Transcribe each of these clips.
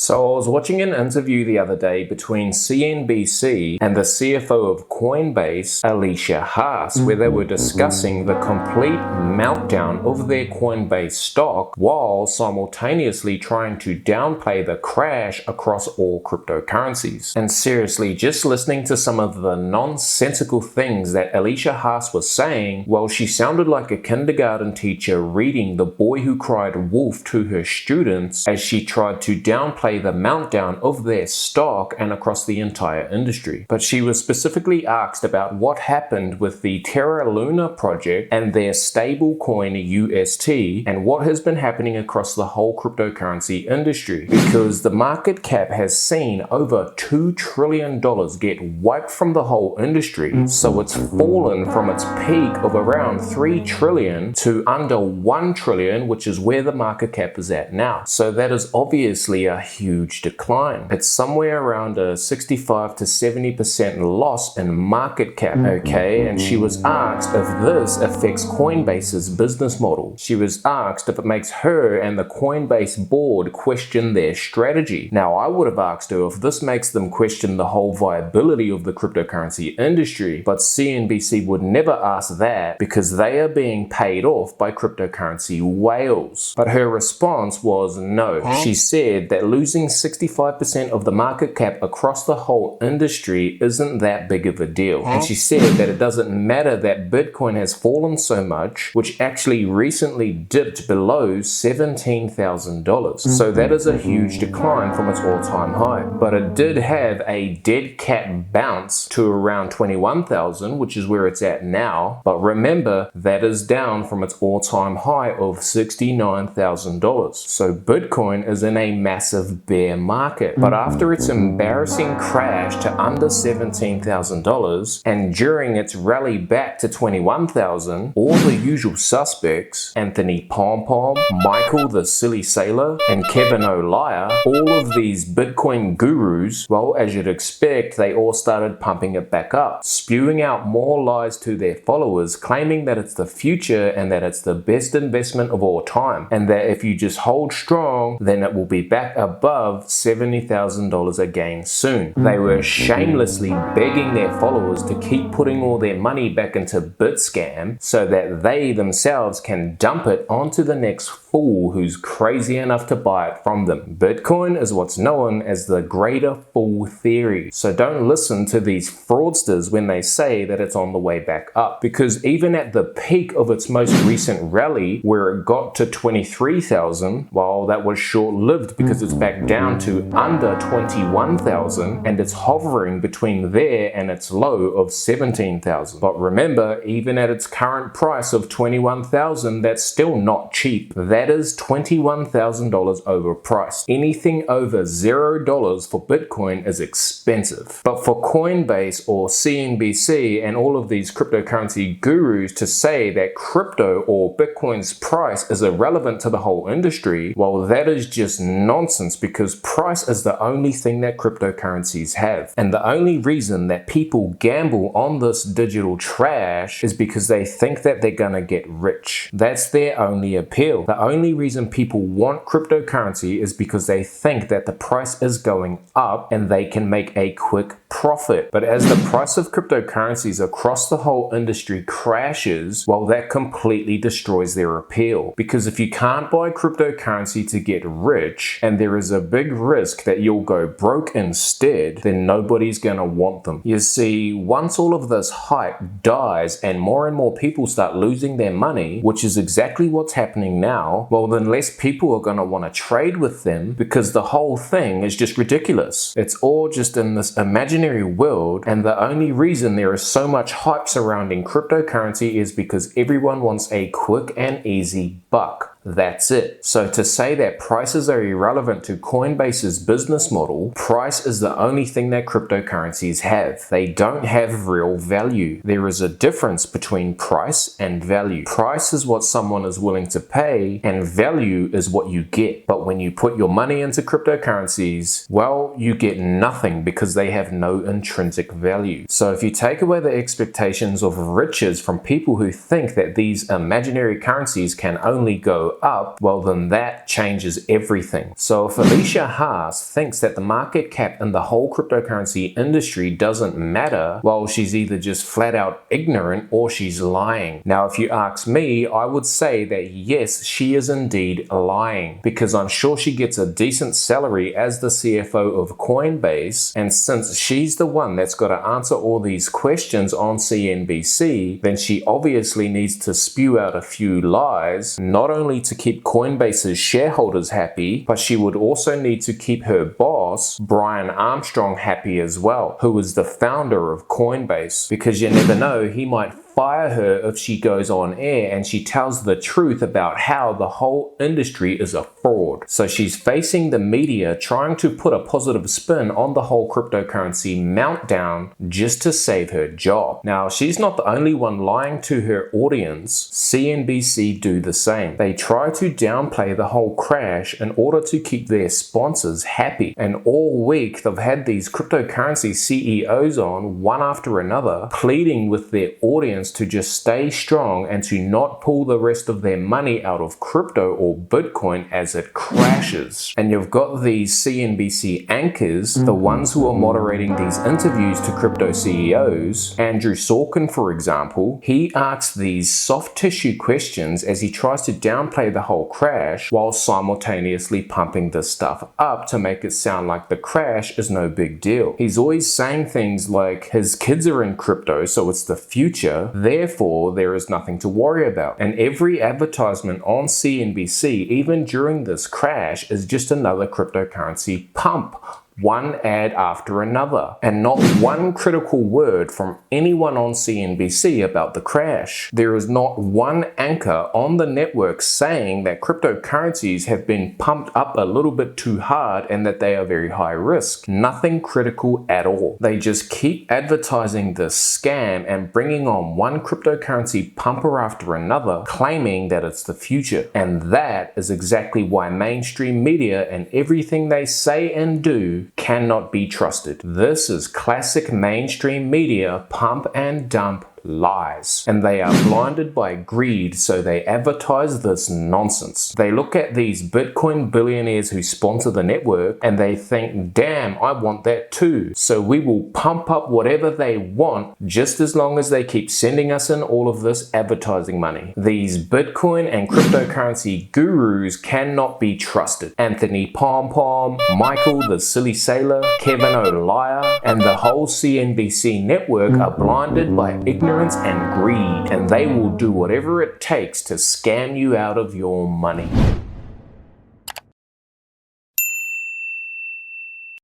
So I was watching an interview the other day between CNBC and the CFO of Coinbase, Alicia Haas, where they were discussing the complete meltdown of their Coinbase stock while simultaneously trying to downplay the crash across all cryptocurrencies. And seriously, just listening to some of the nonsensical things that Alicia Haas was saying, well, she sounded like a kindergarten teacher reading The Boy Who Cried Wolf to her students as she tried to downplay the meltdown of their stock and across the entire industry. But she was specifically asked about what happened with the Terra Luna project and their stablecoin UST and what has been happening across the whole cryptocurrency industry, because the market cap has seen over $2 trillion get wiped from the whole industry. So it's fallen from its peak of around 3 trillion to under 1 trillion, which is where the market cap is at now. So that is obviously a huge decline. It's somewhere around a 65 to 70% loss in market cap, okay? And she was asked if this affects Coinbase's business model. She was asked if it makes her and the Coinbase board question their strategy. Now, I would have asked her if this makes them question the whole viability of the cryptocurrency industry, but CNBC would never ask that because they are being paid off by cryptocurrency whales. But her response was no. She said that losing 65% of the market cap across the whole industry isn't that big of a deal. And she said that it doesn't matter that Bitcoin has fallen so much, which actually recently dipped below $17,000. So that is a huge decline from its all-time high. But it did have a dead cat bounce to around 21,000, which is where it's at now. But remember, that is down from its all-time high of $69,000. So Bitcoin is in a massive bear market. But after its embarrassing crash to under $17,000 and during its rally back to 21,000, all the usual suspects, Anthony Pompom, Michael the Silly Sailor, and Kevin O'Liar, all of these Bitcoin gurus, well, as you'd expect, they all started pumping it back up, spewing out more lies to their followers, claiming that it's the future and that it's the best investment of all time, and that if you just hold strong, then it will be back above $70,000 again soon. They were shamelessly begging their followers to keep putting all their money back into BitScam so that they themselves can dump it onto the next fool who's crazy enough to buy it from them. Bitcoin is what's known as the greater fool theory. So don't listen to these fraudsters when they say that it's on the way back up, because even at the peak of its most recent rally where it got to 23,000, well, that was short-lived because it's back down to under 21,000 and it's hovering between there and its low of 17,000. But remember, even at its current price of 21,000, that's still not cheap. That is $21,000 overpriced. Anything over $0 for Bitcoin is expensive. But for Coinbase or CNBC and all of these cryptocurrency gurus to say that crypto or Bitcoin's price is irrelevant to the whole industry, well, that is just nonsense, because price is the only thing that cryptocurrencies have. And the only reason that people gamble on this digital trash is because they think that they're gonna get rich. That's their only appeal. The only reason people want cryptocurrency is because they think that the price is going up and they can make a quick profit. But as the price of cryptocurrencies across the whole industry crashes, well, that completely destroys their appeal. Because if you can't buy cryptocurrency to get rich, and there is a big risk that you'll go broke instead, then nobody's gonna want them. You see, once all of this hype dies and more people start losing their money, which is exactly what's happening now, well, then less people are gonna wanna trade with them because the whole thing is just ridiculous. It's all just in this imaginary world, and the only reason there is so much hype surrounding cryptocurrency is because everyone wants a quick and easy buck. That's it. So to say that prices are irrelevant to Coinbase's business model, price is the only thing that cryptocurrencies have. They don't have real value. There is a difference between price and value. Price is what someone is willing to pay, and value is what you get. But when you put your money into cryptocurrencies, well, you get nothing because they have no intrinsic value. So if you take away the expectations of riches from people who think that these imaginary currencies can only go go up, well then that changes everything. So if Alicia Haas thinks that the market cap in the whole cryptocurrency industry doesn't matter, well, she's either just flat out ignorant or she's lying. Now, if you ask me, I would say that yes, she is indeed lying, because I'm sure she gets a decent salary as the CFO of Coinbase, and since she's the one that's got to answer all these questions on CNBC, then she obviously needs to spew out a few lies, not only to keep Coinbase's shareholders happy, but she would also need to keep her boss, Brian Armstrong, happy as well, who is the founder of Coinbase, because you never know, he might fire her if she goes on air and she tells the truth about how the whole industry is a fraud. So she's facing the media trying to put a positive spin on the whole cryptocurrency meltdown just to save her job. Now, she's not the only one lying to her audience. CNBC do the same. They try to downplay the whole crash in order to keep their sponsors happy. And all week they've had these cryptocurrency CEOs on, one after another, pleading with their audience to just stay strong and to not pull the rest of their money out of crypto or Bitcoin as it crashes. And you've got these CNBC anchors, the ones who are moderating these interviews to crypto CEOs. Andrew Sorkin, for example, he asks these soft tissue questions as he tries to downplay the whole crash while simultaneously pumping this stuff up to make it sound like the crash is no big deal. He's always saying things like his kids are in crypto, so it's the future, therefore there is nothing to worry about. And every advertisement on CNBC, even during this crash, is just another cryptocurrency pump. One ad after another, and not one critical word from anyone on CNBC about the crash. There is not one anchor on the network saying that cryptocurrencies have been pumped up a little bit too hard and that they are very high risk. Nothing critical at all. They just keep advertising this scam and bringing on one cryptocurrency pumper after another, claiming that it's the future. And that is exactly why mainstream media and everything they say and do cannot be trusted. This is classic mainstream media pump and dump lies, and they are blinded by greed, so they advertise this nonsense. They look at these Bitcoin billionaires who sponsor the network and they think, damn, I want that too, so we will pump up whatever they want just as long as they keep sending us in all of this advertising money. These Bitcoin and cryptocurrency gurus cannot be trusted. Anthony Pom Pom, Michael the Silly Sailor, Kevin O'Liar, and the whole CNBC network are blinded by ignorance and greed, and they will do whatever it takes to scam you out of your money.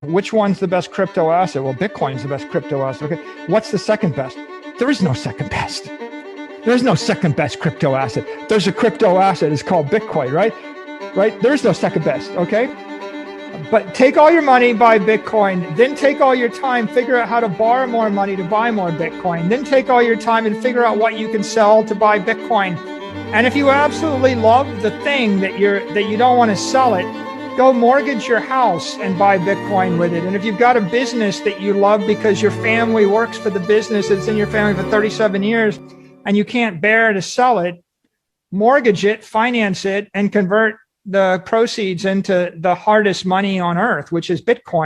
Which one's the best crypto asset? Well, Bitcoin's the best crypto asset. Okay, what's the second best? There is no second best. There's no second best crypto asset. There's a crypto asset. It's called Bitcoin, right? Right? There's no second best, okay? But take all your money, buy Bitcoin, then take all your time, figure out how to borrow more money to buy more Bitcoin, then take all your time and figure out what you can sell to buy Bitcoin. And if you absolutely love the thing that you don't want to sell it, go mortgage your house and buy Bitcoin with it. And if you've got a business that you love because your family works for the business, it's in your family for 37 years, and you can't bear to sell it, mortgage it, finance it, and convert the proceeds into the hardest money on earth, which is Bitcoin.